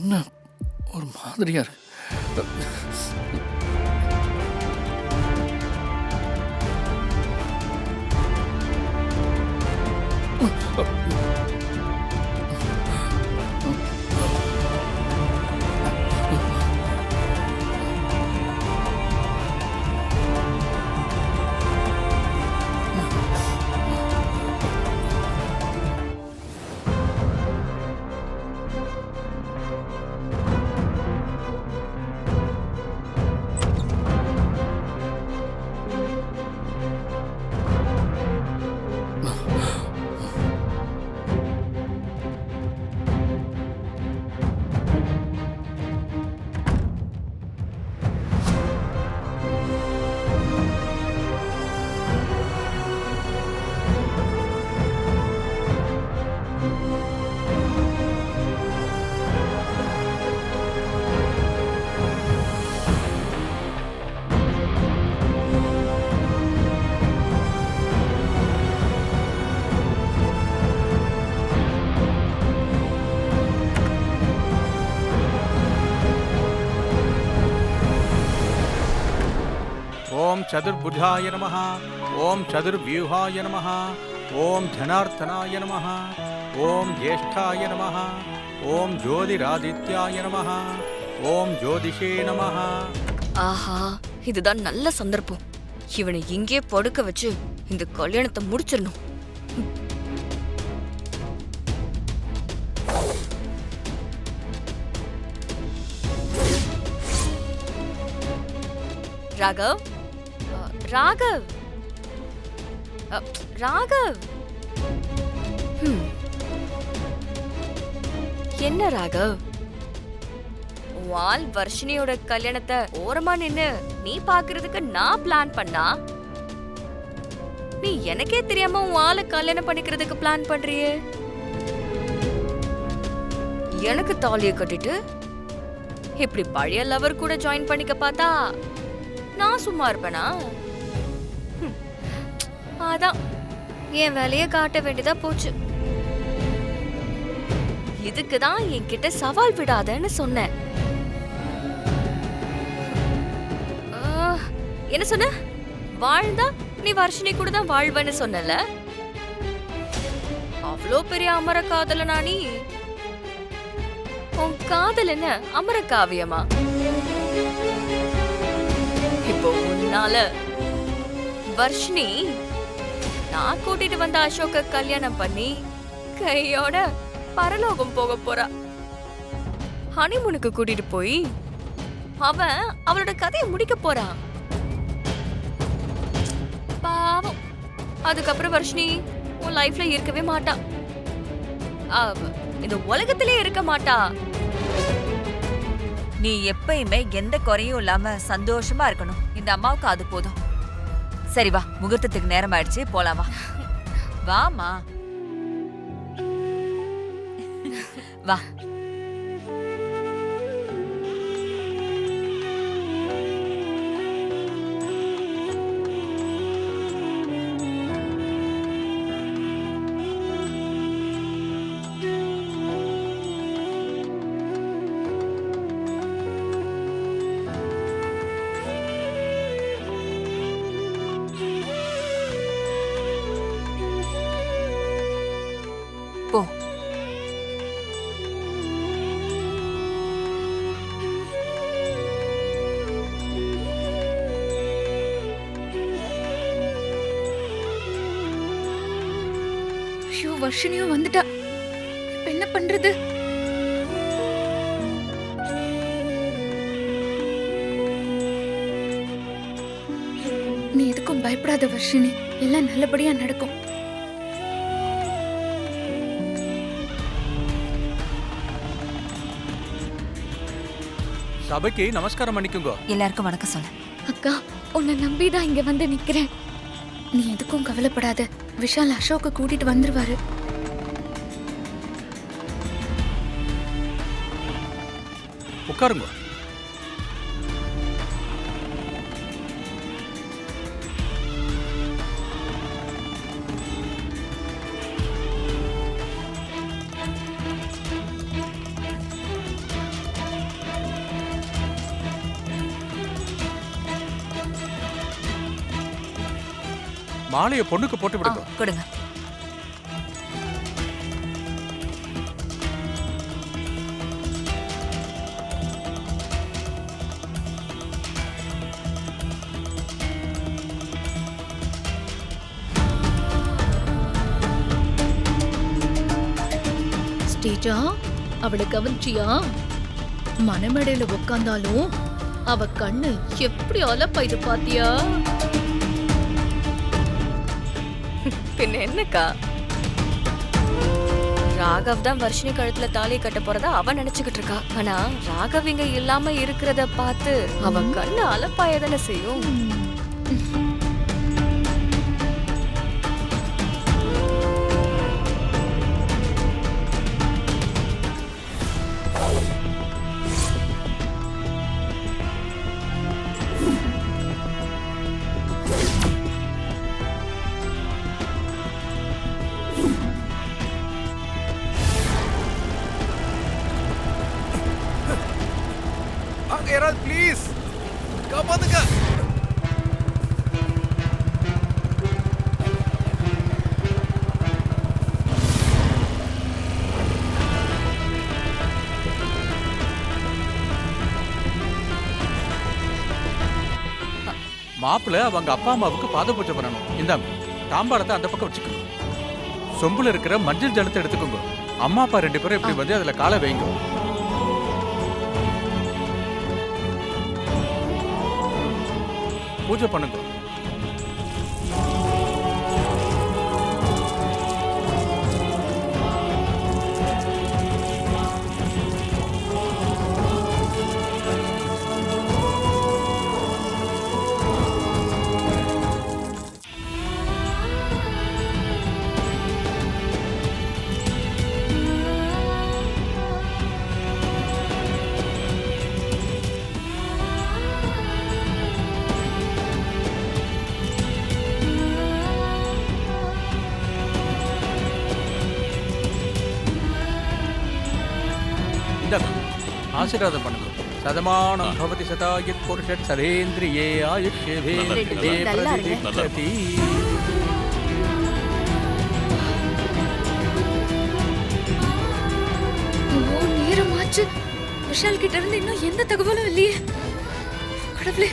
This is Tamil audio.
என்ன ஒரு மாதிரியா இருக்கு. ஓம் சதுர்புஜாய நமः. ஓம் சதுர்வியூஹாய நமः. ஓம் ஜனார்த்தனாய நமः. ஓம் ஜேஷ்டாய நமः. ஓம் ஜோதிராதித்யாய நமः. ஓம் ஜோதிஷே நமः. ஆஹா, இதுதான் நல்ல சந்தர்ப்பம். இவனை இங்கே படுக்க வச்சு இந்த கல்யாணத்தை முடிச்சிடணும். ராகவ், ராகவ், ராகவ். என்ன ராகவ், வால் வர்ஷினியோட கல்யாணத்தை ஓரமா நின்னு நீ பாக்குறதுக்கு நான் பிளான் பண்ணா, நீ எனக்கே தெரியாம உன் ஆளை கல்யாணம் பண்ணிக்கிறதுக்கு பிளான் பண்றியே. எனக்கு தாலியை கட்டிட்டு இப்படி பழைய லவர் கூட ஜாயின் பண்ணிக்க பார்த்தா நான் சும்மா இருப்பேனா? அதான் என் வேலைய காட்ட வேண்டியதா போச்சு. இதுக்குதான் என்கிட்ட சவால் விடாதன்னு சொன்னேன். என்ன சொன்ன? வாழ்ந்தா நீ வர்ஷினி கூட தான் வாழ்வன்னு சொன்னல. அவ்வளோ பெரிய அமர காதலனா நீ? உன் காதல் என்ன அமர காவியமா? இப்போ உன்னால வர்ஷினி நான் கூட்டிட்டு வந்த அசோக கல்யாணம் பண்ணி கையோட பரலோகம் போக போறா. ஹனிமூனுக்கு கூட்டிட்டு போய் அவன் அவளோட கதையை முடிக்க போறான். பாவம், அதுக்கப்புறம் வர்ஷினி உன் லைஃப்ல இருக்கவே மாட்டா. இந்த உலகத்திலே இருக்க மாட்டா. நீ எப்பயுமே எந்த குறையும் இல்லாம சந்தோஷமா இருக்கணும். இந்த அம்மாவுக்கு அது போதும். சரி வா, முகூர்த்தத்துக்கு நேரம் ஆயிடுச்சு, போலாம் வா. வாமா வா. போ. ஐயோ, வர்ஷினியும் வந்துட்டா. இப்ப என்ன பண்றது? நீ எதுக்கும் பயப்படாத வர்ஷினி, எல்லாம் நல்லபடியா நடக்கும். சபைக்கு நமஸ்காரம் பண்ணிக்குங்க. எல்லாருக்கும் வணக்கம் சொல்ல. அக்கா, உன்னை நம்பிதான் இங்க வந்து நிக்கிறேன். நீ எதுக்கும் கவலைப்படாத. விஷால் அசோக்க கூட்டிட்டு வந்துருவாரு. உட்காருங்க. மாலையை பொண்ணுக்கு போட்டு விடுங்க. கொடுங்க. ஸ்டேஜா அவளை கவனிச்சியா? மனமேடையில உக்காந்தாலும் அவ கண்ணு எப்படி அலப்பாயுது பாத்தியா? பின்ன என்னக்கா, ராகவ் தான் வர்ஷினி கழுத்துல தாலியை கட்ட போறதா அவ நினைச்சுக்கிட்டு இருக்கா. ஆனா ராகவ் இங்க இல்லாம இருக்கிறத பார்த்து அவ கண்ணு அலப்பாயதானே செய்யும். அங்க யாராவது ப்ளீஸ் காப்பாத்துங்க. மாப்பிள்ள அவங்க அப்பா அம்மாவுக்கு பாத பூஜை பண்ணணும். இந்தாங்க தாம்பாளத்தை அந்த பக்கம் வச்சுக்கோங்க. சொம்புல இருக்கிற மஞ்சள் ஜலத்தை எடுத்துக்கோங்க. அம்மா அப்பா 2 பேரும் இப்படி வந்து அதுல காலை வைங்க. பூஜை பண்ணுங்க. ஆசீர்வாதம் பண்ணுங்க. சதமானம் பவதி சதாயத் புருஷத் சதேந்திரியே ஆயுஷ்யேவேந்திரியே பிரதிதிஷ்டதி. நேரமாச்சு. விஷால் கிட்ட இருந்து இன்னும் எந்த தகவலும் இல்லையே. கடவுளே,